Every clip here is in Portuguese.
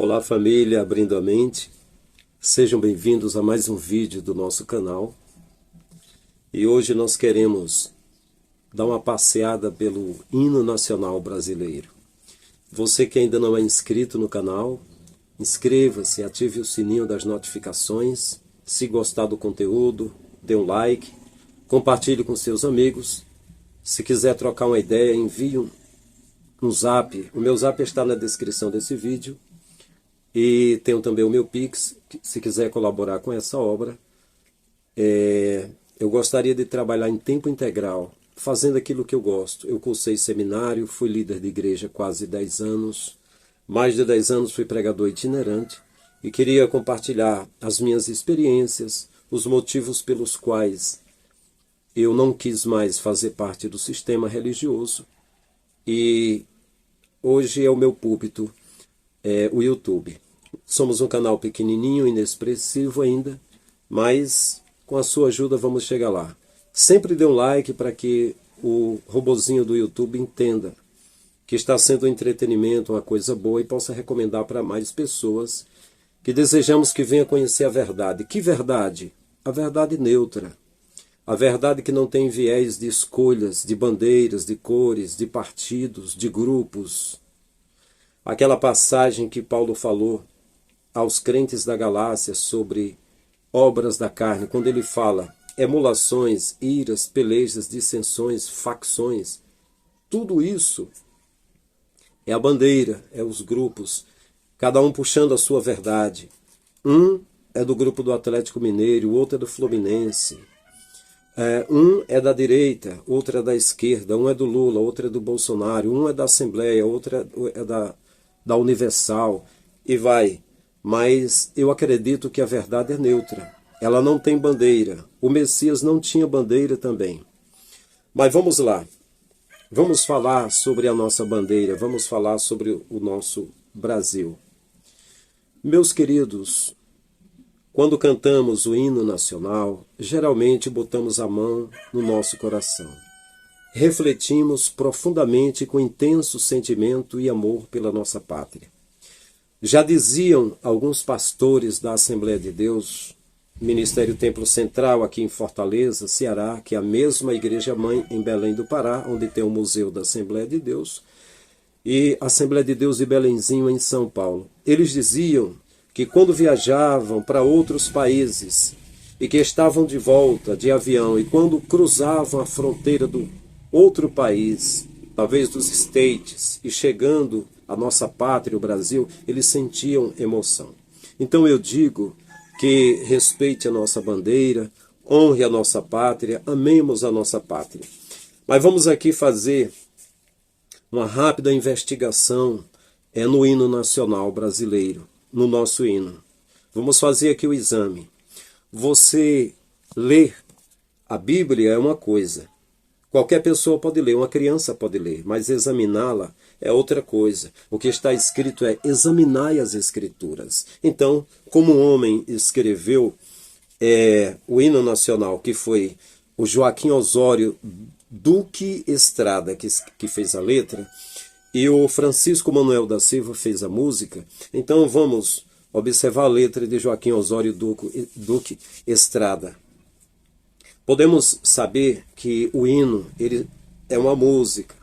Olá família, abrindo a mente, sejam bem-vindos a mais um vídeo do nosso canal. E hoje nós queremos dar uma passeada pelo hino nacional brasileiro. Você que ainda não é inscrito no canal, inscreva-se, ative o sininho das notificações. Se gostar do conteúdo, dê um like, compartilhe com seus amigos. Se quiser trocar uma ideia, envie um zap. O meu zap está na descrição desse vídeo. E tenho também o meu Pix, se quiser colaborar com essa obra. Eu gostaria de trabalhar em tempo integral, fazendo aquilo que eu gosto. Eu cursei seminário, fui líder de igreja quase 10 anos. Mais de 10 anos fui pregador itinerante. E queria compartilhar as minhas experiências, os motivos pelos quais eu não quis mais fazer parte do sistema religioso. E hoje é o meu púlpito, o YouTube. Somos um canal pequenininho, inexpressivo ainda, mas com a sua ajuda vamos chegar lá. Sempre dê um like para que o robozinho do YouTube entenda que está sendo um entretenimento, uma coisa boa, e possa recomendar para mais pessoas que desejamos que venham conhecer a verdade. Que verdade? A verdade neutra. A verdade que não tem viés de escolhas, de bandeiras, de cores, de partidos, de grupos. Aquela passagem que Paulo falou aos crentes da Galácia sobre obras da carne, quando ele fala emulações, iras, pelejas, dissensões, facções, tudo isso é a bandeira, é os grupos, cada um puxando a sua verdade. Um é do grupo do Atlético Mineiro, o outro é do Fluminense. Um é da direita, outro é da esquerda, um é do Lula, outro é do Bolsonaro, um é da Assembleia, outro é da Universal, e vai. Mas eu acredito que a verdade é neutra. Ela não tem bandeira. O Messias não tinha bandeira também. Mas vamos lá. Vamos falar sobre a nossa bandeira. Vamos falar sobre o nosso Brasil. Meus queridos, quando cantamos o hino nacional, geralmente botamos a mão no nosso coração. Refletimos profundamente com intenso sentimento e amor pela nossa pátria. Já diziam alguns pastores da Assembleia de Deus, Ministério Templo Central aqui em Fortaleza, Ceará, que é a mesma igreja-mãe em Belém do Pará, onde tem o Museu da Assembleia de Deus, e a Assembleia de Deus de Belenzinho em São Paulo. Eles diziam que quando viajavam para outros países e que estavam de volta de avião e quando cruzavam a fronteira do outro país, talvez dos States, e chegando à nossa pátria, o Brasil, eles sentiam emoção. Então eu digo que respeite a nossa bandeira, honre a nossa pátria, amemos a nossa pátria. Mas vamos aqui fazer uma rápida investigação no hino nacional brasileiro, no nosso hino. Vamos fazer aqui o exame. Você ler a Bíblia é uma coisa. Qualquer pessoa pode ler, uma criança pode ler, mas examiná-la é outra coisa. O que está escrito é examinai as Escrituras. Então, como um homem escreveu o hino nacional, que foi o Joaquim Osório Duque Estrada, que fez a letra, e o Francisco Manuel da Silva fez a música, então vamos observar a letra de Joaquim Osório Duque Estrada. Podemos saber que o hino ele é uma música.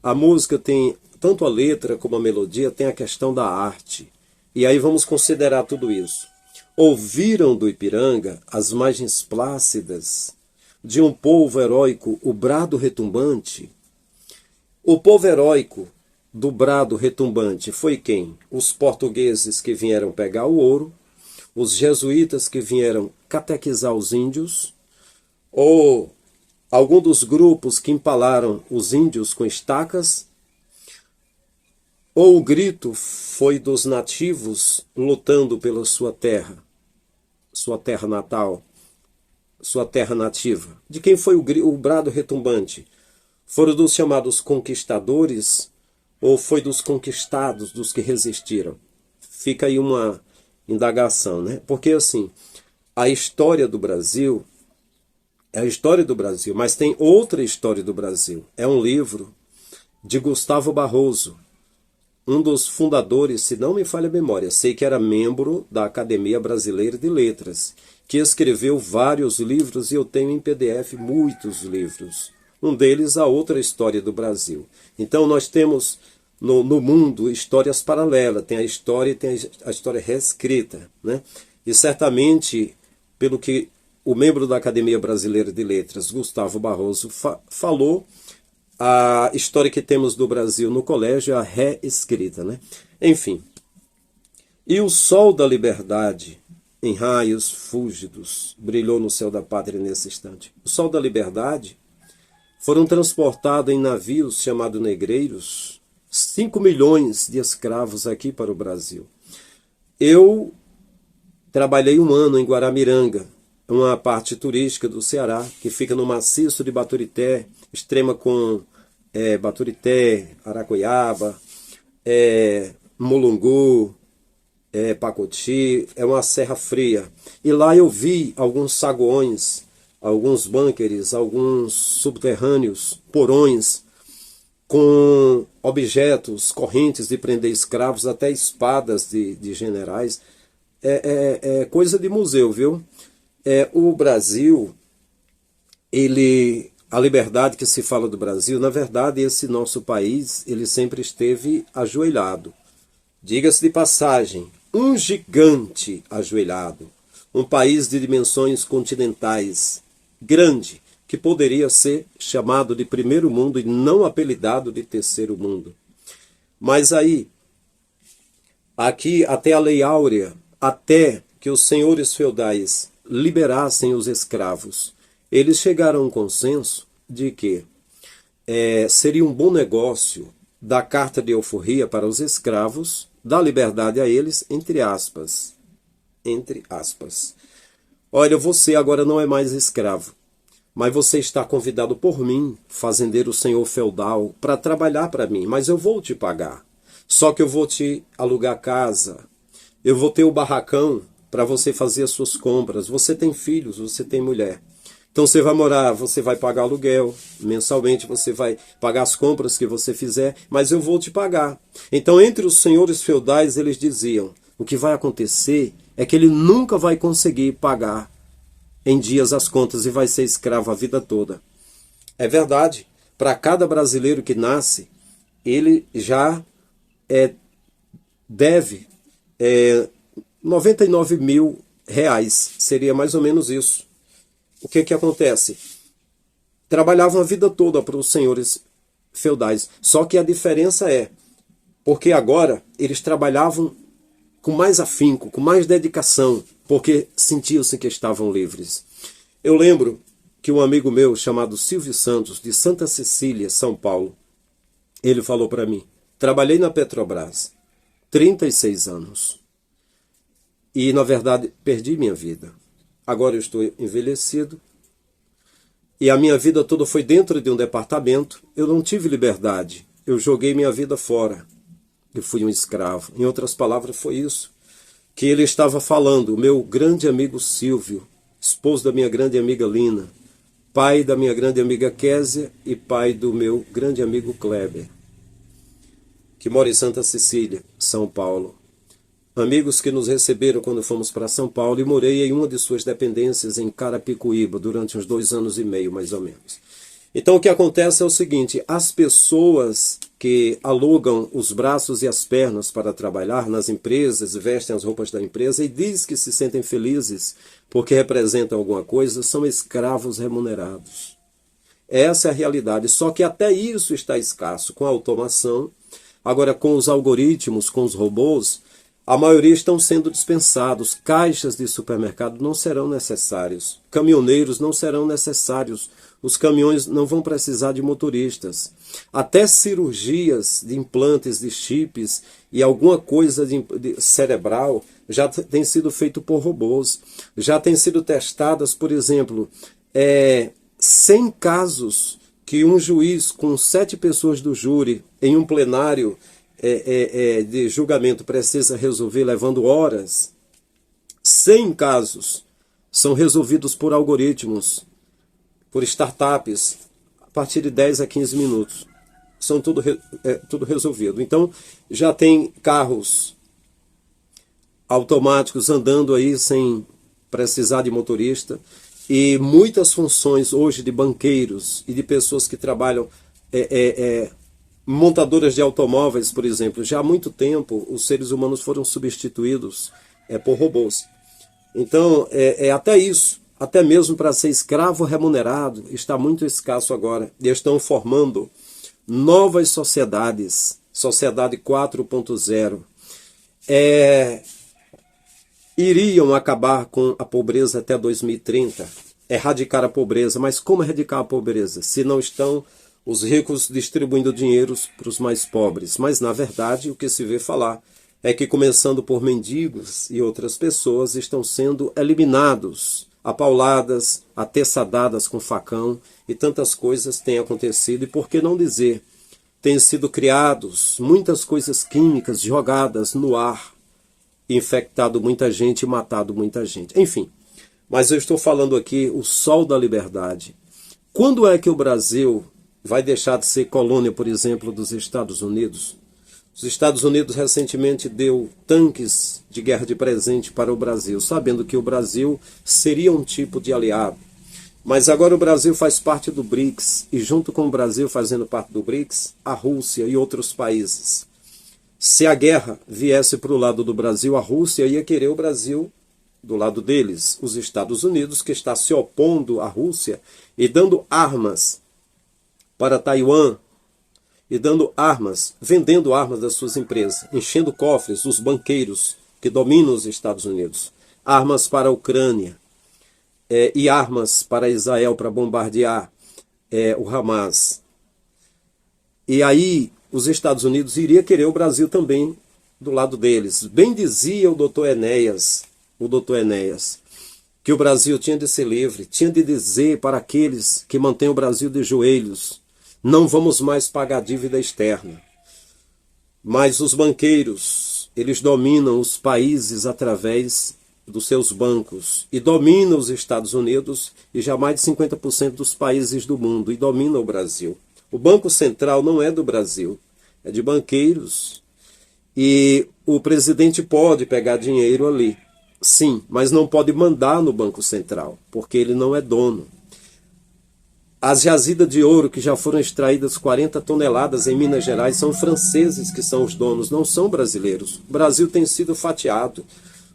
A música tem, tanto a letra como a melodia, tem a questão da arte. E aí vamos considerar tudo isso. Ouviram do Ipiranga as margens plácidas de um povo heróico o brado retumbante? O povo heróico do brado retumbante foi quem? Os portugueses que vieram pegar o ouro, os jesuítas que vieram catequizar os índios, ou algum dos grupos que empalaram os índios com estacas, ou o grito foi dos nativos lutando pela sua terra natal, sua terra nativa. De quem foi o brado retumbante? Foram dos chamados conquistadores ou foi dos conquistados, dos que resistiram? Fica aí uma indagação, né? Porque assim, a história do Brasil é a história do Brasil, mas tem outra história do Brasil. É um livro de Gustavo Barroso, um dos fundadores, se não me falha a memória, sei que era membro da Academia Brasileira de Letras, que escreveu vários livros e eu tenho em PDF muitos livros. Um deles, A Outra História do Brasil. Então nós temos no mundo histórias paralelas, tem a história e tem a história reescrita, né? E certamente, pelo que o membro da Academia Brasileira de Letras, Gustavo Barroso, falou, a história que temos do Brasil no colégio é a reescrita, né? Enfim. E o sol da liberdade, em raios fúlgidos, brilhou no céu da pátria nesse instante. O sol da liberdade foram transportados em navios chamados negreiros 5 milhões de escravos aqui para o Brasil. Eu trabalhei 1 ano em Guaramiranga, uma parte turística do Ceará, que fica no maciço de Baturité, extrema com Baturité, Aracoiaba, Mulungu, Pacoti, é uma serra fria. E lá eu vi alguns saguões, alguns bunkers, alguns subterrâneos, porões, com objetos, correntes de prender escravos, até espadas de generais. É coisa de museu, viu? O Brasil, a liberdade que se fala do Brasil, na verdade, esse nosso país, ele sempre esteve ajoelhado. Diga-se de passagem, um gigante ajoelhado, um país de dimensões continentais, grande, que poderia ser chamado de primeiro mundo e não apelidado de terceiro mundo. Mas aí, aqui até a Lei Áurea, até que os senhores feudais liberassem os escravos, eles chegaram a um consenso de que seria um bom negócio dar carta de alforria para os escravos, dar liberdade a eles, entre aspas. Entre aspas. Olha, você agora não é mais escravo, mas você está convidado por mim, fazendeiro senhor feudal, para trabalhar para mim, mas eu vou te pagar. Só que eu vou te alugar casa, eu vou ter o barracão para você fazer as suas compras. Você tem filhos, você tem mulher. Então você vai morar, você vai pagar aluguel, mensalmente você vai pagar as compras que você fizer, mas eu vou te pagar. Então entre os senhores feudais eles diziam, o que vai acontecer é que ele nunca vai conseguir pagar em dias as contas e vai ser escravo a vida toda. É verdade, para cada brasileiro que nasce, ele já deve 99 mil reais, seria mais ou menos isso. O que acontece? Trabalhavam a vida toda para os senhores feudais, só que a diferença porque agora eles trabalhavam com mais afinco, com mais dedicação, porque sentiam-se que estavam livres. Eu lembro que um amigo meu chamado Silvio Santos, de Santa Cecília, São Paulo, ele falou para mim, trabalhei na Petrobras 36 anos e, na verdade, perdi minha vida. Agora eu estou envelhecido e a minha vida toda foi dentro de um departamento. Eu não tive liberdade. Eu joguei minha vida fora. Eu fui um escravo. Em outras palavras, foi isso que ele estava falando. O meu grande amigo Silvio, esposo da minha grande amiga Lina, pai da minha grande amiga Késia e pai do meu grande amigo Kleber, que mora em Santa Cecília, São Paulo. Amigos que nos receberam quando fomos para São Paulo e morei em uma de suas dependências em Carapicuíba durante uns 2 anos e meio, mais ou menos. Então o que acontece é o seguinte, as pessoas que alugam os braços e as pernas para trabalhar nas empresas, vestem as roupas da empresa e dizem que se sentem felizes porque representam alguma coisa, são escravos remunerados. Essa é a realidade, só que até isso está escasso com a automação. Agora com os algoritmos, com os robôs, a maioria estão sendo dispensados, caixas de supermercado não serão necessários, caminhoneiros não serão necessários, os caminhões não vão precisar de motoristas. Até cirurgias de implantes de chips e alguma coisa de cerebral já tem sido feito por robôs. Já tem sido testadas, por exemplo, 100 casos que um juiz com 7 pessoas do júri em um plenário de julgamento precisa resolver levando horas. 100 casos são resolvidos por algoritmos, por startups, a partir de 10 a 15 minutos. são tudo resolvido. Então, já tem carros automáticos andando aí sem precisar de motorista, e muitas funções hoje de banqueiros e de pessoas que trabalham, montadoras de automóveis, por exemplo. Já há muito tempo os seres humanos foram substituídos por robôs. Então, até isso, até mesmo para ser escravo remunerado, está muito escasso agora. E estão formando novas sociedades, sociedade 4.0. Iriam acabar com a pobreza até 2030, erradicar a pobreza. Mas como erradicar a pobreza se não estão os ricos distribuindo dinheiro para os mais pobres? Mas, na verdade, o que se vê falar é que, começando por mendigos e outras pessoas, estão sendo eliminados, apauladas, ateçadadas com facão, e tantas coisas têm acontecido. E por que não dizer, têm sido criados muitas coisas químicas jogadas no ar, infectado muita gente e matado muita gente. Enfim, mas eu estou falando aqui o sol da liberdade. Quando é que o Brasil vai deixar de ser colônia, por exemplo, dos Estados Unidos? Os Estados Unidos recentemente deu tanques de guerra de presente para o Brasil, sabendo que o Brasil seria um tipo de aliado. Mas agora o Brasil faz parte do BRICS, e junto com o Brasil fazendo parte do BRICS, a Rússia e outros países. Se a guerra viesse para o lado do Brasil, a Rússia ia querer o Brasil do lado deles. Os Estados Unidos, que está se opondo à Rússia e dando armas para Taiwan, e dando armas, vendendo armas das suas empresas, enchendo cofres dos banqueiros que dominam os Estados Unidos, armas para a Ucrânia, e armas para Israel para bombardear o Hamas. E aí os Estados Unidos iria querer o Brasil também do lado deles. Bem dizia o doutor Enéas, que o Brasil tinha de ser livre, tinha de dizer para aqueles que mantêm o Brasil de joelhos: não vamos mais pagar dívida externa. Mas os banqueiros, eles dominam os países através dos seus bancos, e dominam os Estados Unidos e já mais de 50% dos países do mundo, e dominam o Brasil. O Banco Central não é do Brasil, é de banqueiros, e o presidente pode pegar dinheiro ali, sim, mas não pode mandar no Banco Central, porque ele não é dono. As jazidas de ouro que já foram extraídas 40 toneladas em Minas Gerais são franceses que são os donos, não são brasileiros. O Brasil tem sido fatiado.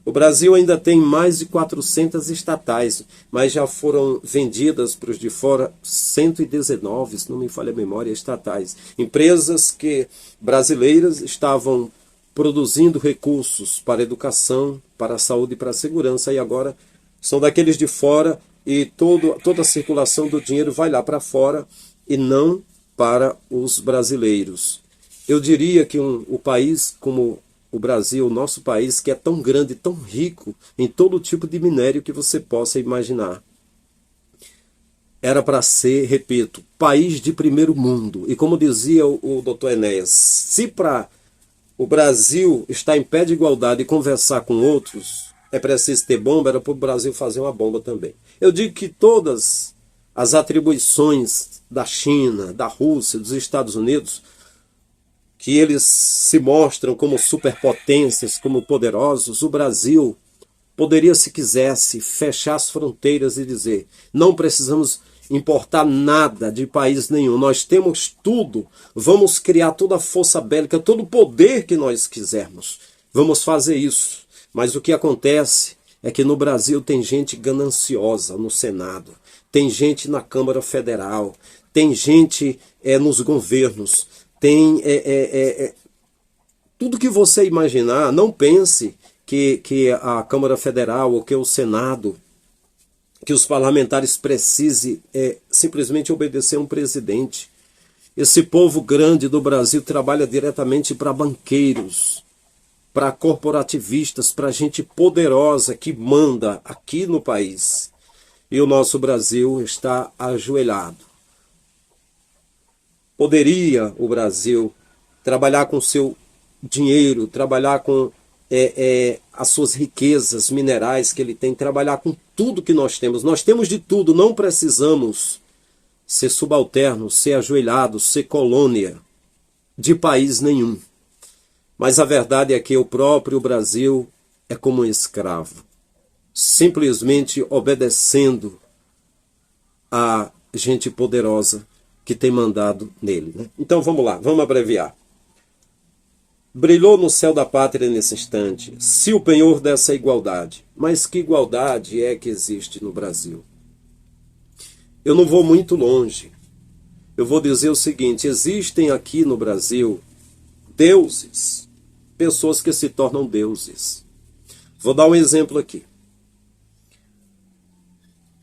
O Brasil ainda tem mais de 400 estatais, mas já foram vendidas para os de fora 119, se não me falha a memória, estatais. Empresas brasileiras estavam produzindo recursos para a educação, para a saúde e para a segurança, e agora são daqueles de fora, e toda a circulação do dinheiro vai lá para fora e não para os brasileiros. Eu diria que o país como o Brasil, o nosso país, que é tão grande, tão rico em todo tipo de minério que você possa imaginar, era para ser, repito, país de primeiro mundo. E como dizia o doutor Enéas, se para o Brasil estar em pé de igualdade e conversar com outros, é preciso ter bomba, era para o Brasil fazer uma bomba também. Eu digo que todas as atribuições da China, da Rússia, dos Estados Unidos, que eles se mostram como superpotências, como poderosos, o Brasil poderia, se quisesse, fechar as fronteiras e dizer: não precisamos importar nada de país nenhum, nós temos tudo, vamos criar toda a força bélica, todo o poder que nós quisermos, vamos fazer isso. Mas o que acontece é que no Brasil tem gente gananciosa no Senado, tem gente na Câmara Federal, tem gente nos governos, tem tudo que você imaginar. Não pense que a Câmara Federal ou que o Senado, que os parlamentares precisem simplesmente obedecer a um presidente. Esse povo grande do Brasil trabalha diretamente para banqueiros, para corporativistas, para gente poderosa que manda aqui no país. E o nosso Brasil está ajoelhado. Poderia o Brasil trabalhar com seu dinheiro, trabalhar com as suas riquezas minerais que ele tem, trabalhar com tudo que nós temos. Nós temos de tudo, não precisamos ser subalternos, ser ajoelhados, ser colônia. de país nenhum. Mas a verdade é que o próprio Brasil é como um escravo, simplesmente obedecendo a gente poderosa que tem mandado nele, né? Então vamos lá, vamos abreviar. Brilhou no céu da pátria nesse instante, se o penhor dessa igualdade. Mas que igualdade é que existe no Brasil? Eu não vou muito longe. Eu vou dizer o seguinte: existem aqui no Brasil deuses, pessoas que se tornam deuses. Vou dar um exemplo aqui.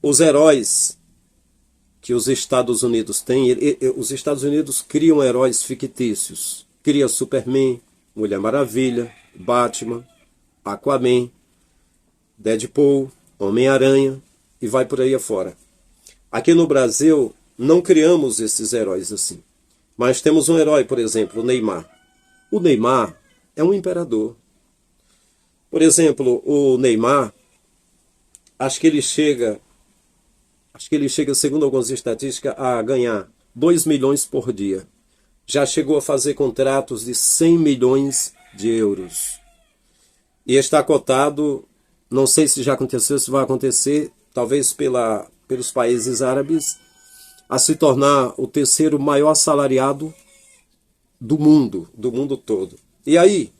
Os heróis que os Estados Unidos têm, os Estados Unidos criam heróis fictícios. Cria Superman, Mulher Maravilha, Batman, Aquaman, Deadpool, Homem-Aranha e vai por aí afora. Aqui no Brasil não criamos esses heróis assim. Mas temos um herói, por exemplo, o Neymar. O Neymar é um imperador. Por exemplo, o Neymar, acho que ele chega, segundo algumas estatísticas, a ganhar 2 milhões por dia. Já chegou a fazer contratos de 100 milhões de euros. E está cotado, não sei se já aconteceu, se vai acontecer, talvez pelos países árabes, a se tornar o terceiro maior assalariado do mundo todo. E aí?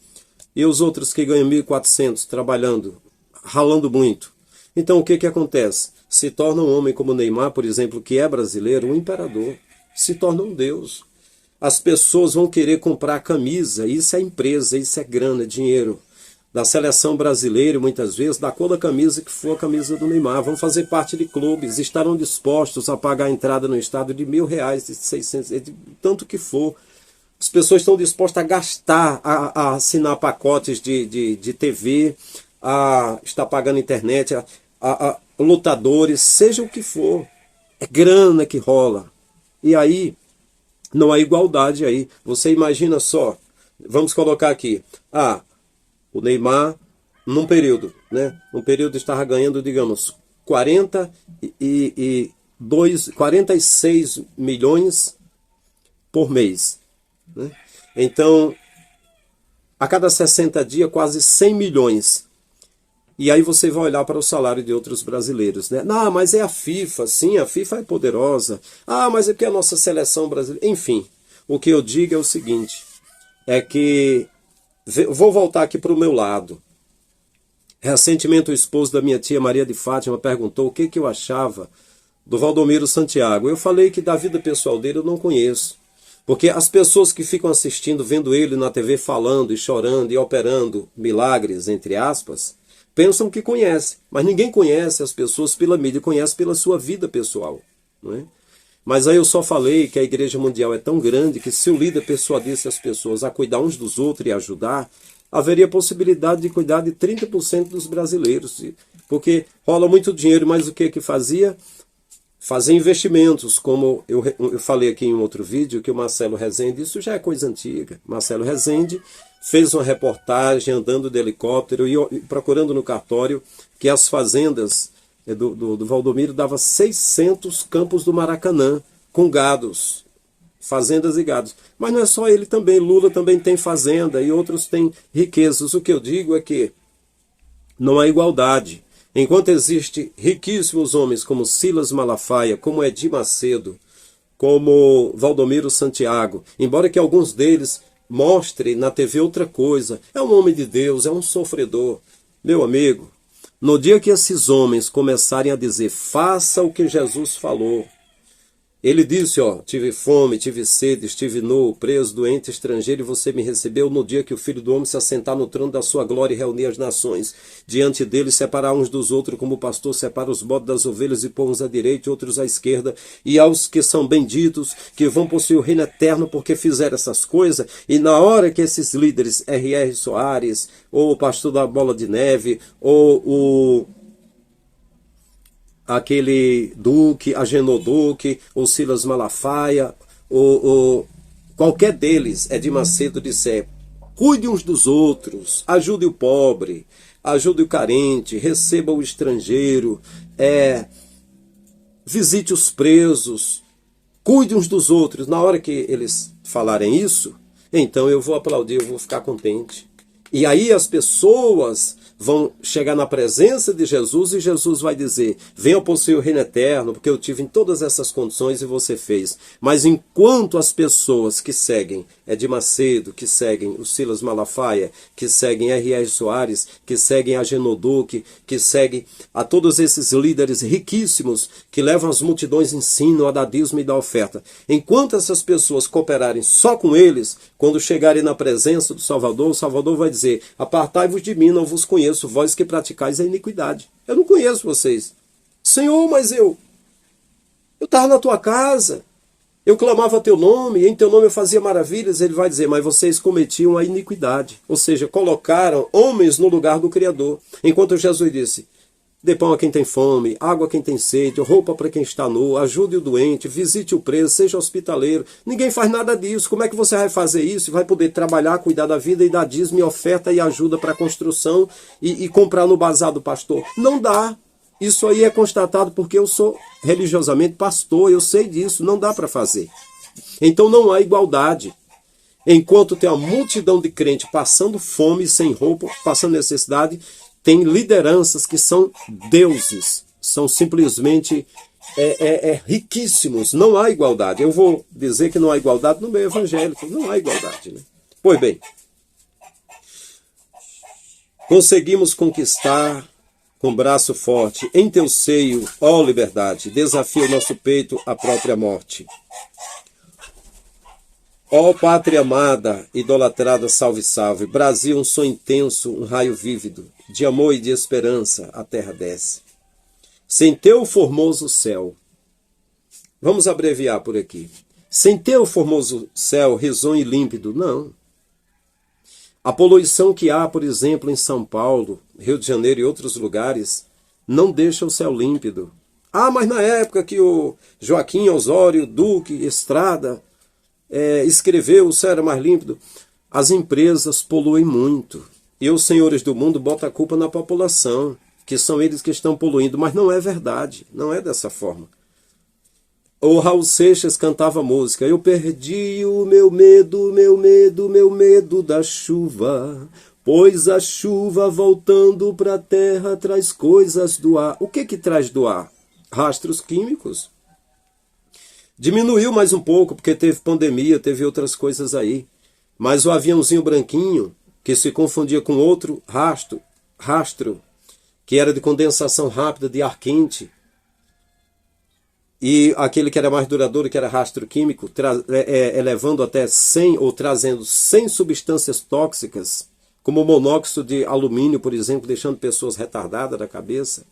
E os outros que ganham 1.400 trabalhando, ralando muito? Então o que acontece? Se torna um homem como Neymar, por exemplo, que é brasileiro, um imperador. Se torna um deus. As pessoas vão querer comprar a camisa, isso é empresa, isso é grana, dinheiro, da seleção brasileira, muitas vezes, da cor da camisa que for a camisa do Neymar. Vão fazer parte de clubes, estarão dispostos a pagar a entrada no estádio de R$1.000, de 600, de tanto que for. As pessoas estão dispostas a gastar, a assinar pacotes de TV, a estar pagando internet, a lutadores, seja o que for. É grana que rola. E aí, não há igualdade aí. Você imagina só, vamos colocar aqui, o Neymar, num período, né? Um período estava ganhando, digamos, 46 milhões por mês. Né? Então, a cada 60 dias, quase 100 milhões. E aí você vai olhar para o salário de outros brasileiros, né? Não, mas é a FIFA, sim, a FIFA é poderosa. Mas é porque a nossa seleção brasileira... Enfim, o que eu digo é o seguinte, é que... Vou voltar aqui para o meu lado. Recentemente o esposo da minha tia Maria de Fátima perguntou o que eu achava do Valdomiro Santiago. Eu falei que da vida pessoal dele eu não conheço. Porque as pessoas que ficam assistindo, vendo ele na TV falando e chorando e operando milagres, entre aspas, pensam que conhece. Mas ninguém conhece as pessoas pela mídia, conhece pela sua vida pessoal. Não é? Mas aí eu só falei que a Igreja Mundial é tão grande que se o líder persuadisse as pessoas a cuidar uns dos outros e ajudar, haveria possibilidade de cuidar de 30% dos brasileiros. Porque rola muito dinheiro, mas o que fazia? Fazer investimentos, como eu falei aqui em um outro vídeo, que o Marcelo Rezende, isso já é coisa antiga. Marcelo Rezende fez uma reportagem andando de helicóptero e procurando no cartório que as fazendas do Valdomiro dava 600 campos do Maracanã com gados, fazendas e gados. Mas não é só ele também, Lula também tem fazenda e outros têm riquezas. O que eu digo é que não há igualdade. Enquanto existem riquíssimos homens como Silas Malafaia, como Edir Macedo, como Valdomiro Santiago, embora que alguns deles mostrem na TV outra coisa, é um homem de Deus, é um sofredor. Meu amigo, no dia que esses homens começarem a dizer, faça o que Jesus falou, ele disse, tive fome, tive sede, estive nu, preso, doente, estrangeiro, e você me recebeu no dia que o Filho do Homem se assentar no trono da sua glória e reunir as nações. Diante dele, separar uns dos outros, como o pastor separa os bodes das ovelhas e põe uns à direita e outros à esquerda. E aos que são benditos, que vão possuir o reino eterno porque fizeram essas coisas. E na hora que esses líderes, R.R. Soares, ou o pastor da Bola de Neve, ou aquele Duque, Agenor Duque, ou Silas Malafaia, ou qualquer deles, Edir Macedo, disser, cuide uns dos outros, ajude o pobre, ajude o carente, receba o estrangeiro, visite os presos, cuide uns dos outros. Na hora que eles falarem isso, então eu vou aplaudir, eu vou ficar contente. E aí as pessoas vão chegar na presença de Jesus e Jesus vai dizer: venha possuir o reino eterno, porque eu tive em todas essas condições e você fez. Mas enquanto as pessoas que seguem Edir Macedo, que seguem o Silas Malafaia, que seguem R.R. Soares, que seguem a Genoduque, que seguem a todos esses líderes riquíssimos que levam as multidões, ensinam a dar dízimo e dar oferta. Enquanto essas pessoas cooperarem só com eles, quando chegarem na presença do Salvador, o Salvador vai dizer: apartai-vos de mim, não vos conheço, vós que praticais a iniquidade. Eu não conheço vocês. Senhor, mas eu estava na tua casa, eu clamava teu nome, em teu nome eu fazia maravilhas. Ele vai dizer: mas vocês cometiam a iniquidade. Ou seja, colocaram homens no lugar do Criador. Enquanto Jesus disse: dê pão a quem tem fome, água a quem tem sede, roupa para quem está nu, ajude o doente, visite o preso, seja hospitaleiro. Ninguém faz nada disso. Como é que você vai fazer isso e vai poder trabalhar, cuidar da vida e dar dízimo e oferta e ajuda para a construção e comprar no bazar do pastor? Não dá. Isso aí é constatado porque eu sou religiosamente pastor, eu sei disso, não dá para fazer. Então não há igualdade. Enquanto tem uma multidão de crentes passando fome, sem roupa, passando necessidade, tem lideranças que são deuses, são simplesmente riquíssimos. Não há igualdade. Eu vou dizer que não há igualdade no meio evangélico, não há igualdade, né? Pois bem, conseguimos conquistar com braço forte, em teu seio, ó liberdade, desafia o nosso peito à própria morte. Ó pátria amada, idolatrada, salve, salve. Brasil, um sonho intenso, um raio vívido, de amor e de esperança, a terra desce. Sem teu formoso céu. Vamos abreviar por aqui. Sem teu formoso céu, risonho e límpido, não. A poluição que há, por exemplo, em São Paulo, Rio de Janeiro e outros lugares, não deixa o céu límpido. Ah, mas na época que o Joaquim Osório Duque Estrada escreveu, o céu era mais límpido. As empresas poluem muito. E os senhores do mundo botam a culpa na população, que são eles que estão poluindo. Mas não é verdade, não é dessa forma. O Raul Seixas cantava música: eu perdi o meu medo, meu medo, meu medo da chuva, pois a chuva voltando para a terra traz coisas do ar. O que traz do ar? Rastros químicos. Diminuiu mais um pouco, porque teve pandemia, teve outras coisas aí. Mas o aviãozinho branquinho, que se confundia com outro rastro, que era de condensação rápida de ar quente, e aquele que era mais duradouro, que era rastro químico, elevando até 100 ou trazendo 100 substâncias tóxicas, como o monóxido de alumínio, por exemplo, deixando pessoas retardadas da cabeça.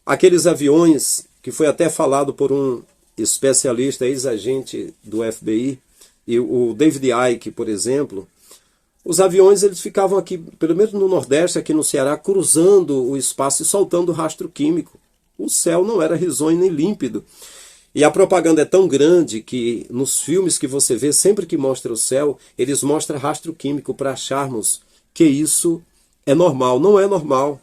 Aqueles aviões, que foi até falado por um especialista, ex-agente do FBI, e o David Icke, por exemplo, os aviões eles ficavam aqui, pelo menos no Nordeste, aqui no Ceará, cruzando o espaço e soltando rastro químico. O céu não era risonho nem límpido. E a propaganda é tão grande que nos filmes que você vê, sempre que mostra o céu, eles mostram rastro químico para acharmos que isso é normal. Não é normal.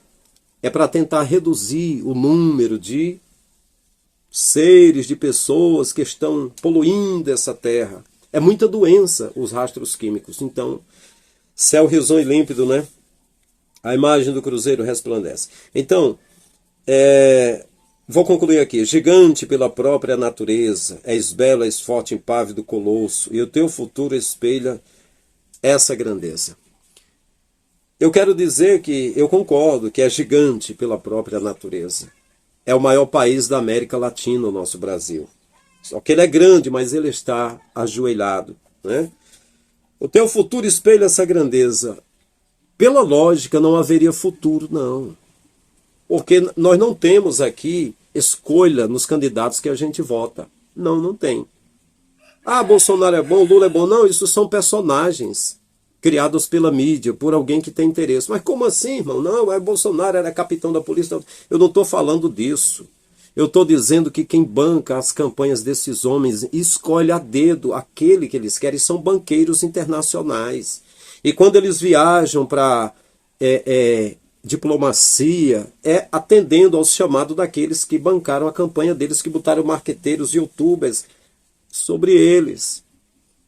É para tentar reduzir o número de seres, de pessoas que estão poluindo essa terra. É muita doença os rastros químicos. Então, céu risonho e límpido, né? A imagem do cruzeiro resplandece. Então, vou concluir aqui. Gigante pela própria natureza, és belo, és forte, impávido colosso, e o teu futuro espelha essa grandeza. Eu quero dizer que eu concordo que é gigante pela própria natureza. É o maior país da América Latina, o nosso Brasil. Só que ele é grande, mas ele está ajoelhado, né? O teu futuro espelha essa grandeza. Pela lógica, não haveria futuro, não. Porque nós não temos aqui escolha nos candidatos que a gente vota. Não, não tem. Ah, Bolsonaro é bom, Lula é bom. Não, isso são personagens criados pela mídia, por alguém que tem interesse. Mas como assim, irmão? Não, Bolsonaro era capitão da polícia. Eu não estou falando disso. Eu estou dizendo que quem banca as campanhas desses homens escolhe a dedo aquele que eles querem. São banqueiros internacionais. E quando eles viajam para diplomacia, atendendo ao chamado daqueles que bancaram a campanha deles, que botaram marqueteiros, youtubers sobre eles.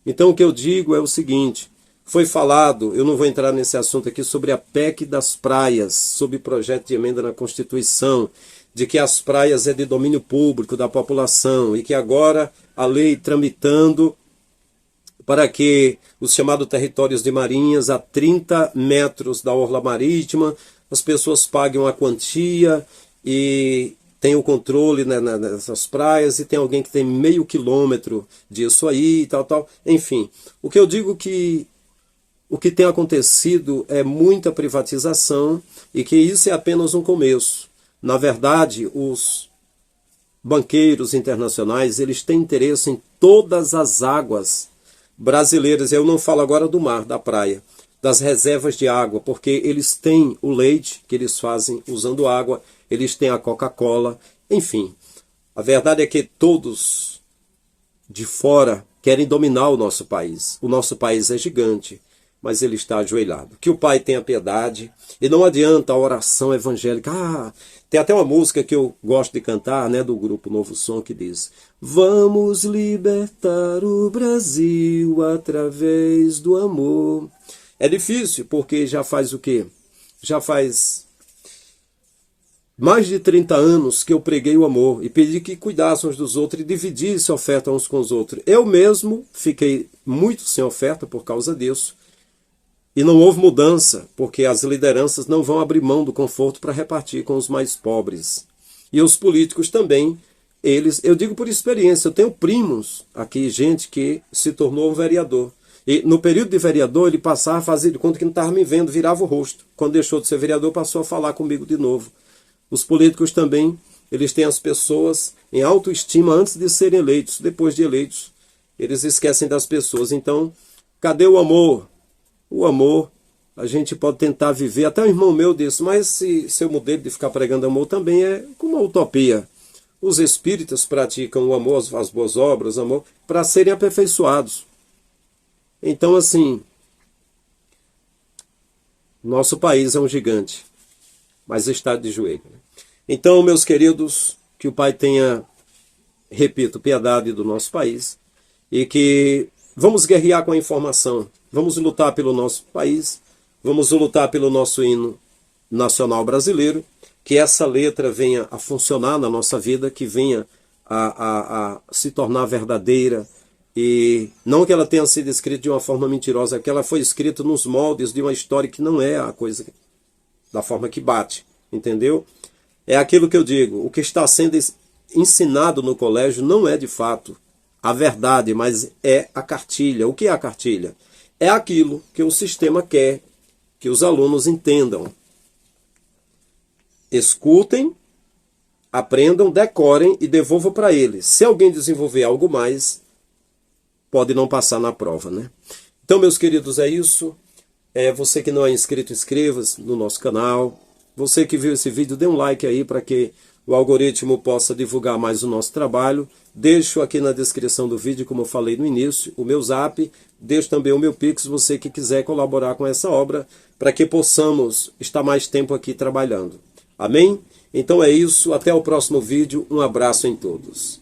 Então o que eu digo é o seguinte, foi falado, eu não vou entrar nesse assunto aqui, sobre a PEC das praias, sobre o projeto de emenda na Constituição, de que as praias é de domínio público da população e que agora a lei tramitando para que os chamados territórios de marinhas a 30 metros da orla marítima, as pessoas paguem uma quantia e tem o controle, né, nessas praias, e tem alguém que tem meio quilômetro disso aí e tal. Enfim, o que eu digo que o que tem acontecido é muita privatização e que isso é apenas um começo. Na verdade, os banqueiros internacionais, eles têm interesse em todas as águas brasileiras. Eu não falo agora do mar, da praia, das reservas de água, porque eles têm o leite que eles fazem usando água, eles têm a Coca-Cola, enfim. A verdade é que todos de fora querem dominar o nosso país. O nosso país é gigante, mas ele está ajoelhado. Que o Pai tenha piedade. E não adianta a oração evangélica. Tem até uma música que eu gosto de cantar, né, do grupo Novo Som, que diz: vamos libertar o Brasil através do amor. É difícil, porque já faz o quê? Já faz mais de 30 anos que eu preguei o amor e pedi que cuidassem uns dos outros e dividissem a oferta uns com os outros. Eu mesmo fiquei muito sem oferta por causa disso. E não houve mudança, porque as lideranças não vão abrir mão do conforto para repartir com os mais pobres. E os políticos também, eles, eu digo por experiência, eu tenho primos aqui, gente que se tornou um vereador. E no período de vereador, ele passava a fazer de conta que não estava me vendo, virava o rosto. Quando deixou de ser vereador, passou a falar comigo de novo. Os políticos também, eles têm as pessoas em autoestima antes de serem eleitos. Depois de eleitos, eles esquecem das pessoas. Então, cadê o amor? O amor, a gente pode tentar viver. Até um irmão meu disse, mas se seu modelo de ficar pregando amor também é como uma utopia. Os espíritas praticam o amor, as boas obras, o amor, para serem aperfeiçoados. Então, assim, nosso país é um gigante, mas está de joelho. Então, meus queridos, que o Pai tenha, repito, piedade do nosso país e que vamos guerrear com a informação, vamos lutar pelo nosso país, vamos lutar pelo nosso hino nacional brasileiro, que essa letra venha a funcionar na nossa vida, que venha a se tornar verdadeira, e não que ela tenha sido escrita de uma forma mentirosa, que ela foi escrita nos moldes de uma história que não é a coisa da forma que bate, entendeu? É aquilo que eu digo, o que está sendo ensinado no colégio não é de fato a verdade, mas é a cartilha. O que é a cartilha? É aquilo que o sistema quer que os alunos entendam. Escutem, aprendam, decorem e devolvam para eles. Se alguém desenvolver algo mais, pode não passar na prova, né? Então, meus queridos, é isso. Você que não é inscrito, inscreva-se no nosso canal. Você que viu esse vídeo, dê um like aí para que o algoritmo possa divulgar mais o nosso trabalho. Deixo aqui na descrição do vídeo, como eu falei no início, o meu zap. Deixo também o meu Pix, você que quiser colaborar com essa obra, para que possamos estar mais tempo aqui trabalhando. Amém? Então é isso, até o próximo vídeo. Um abraço em todos.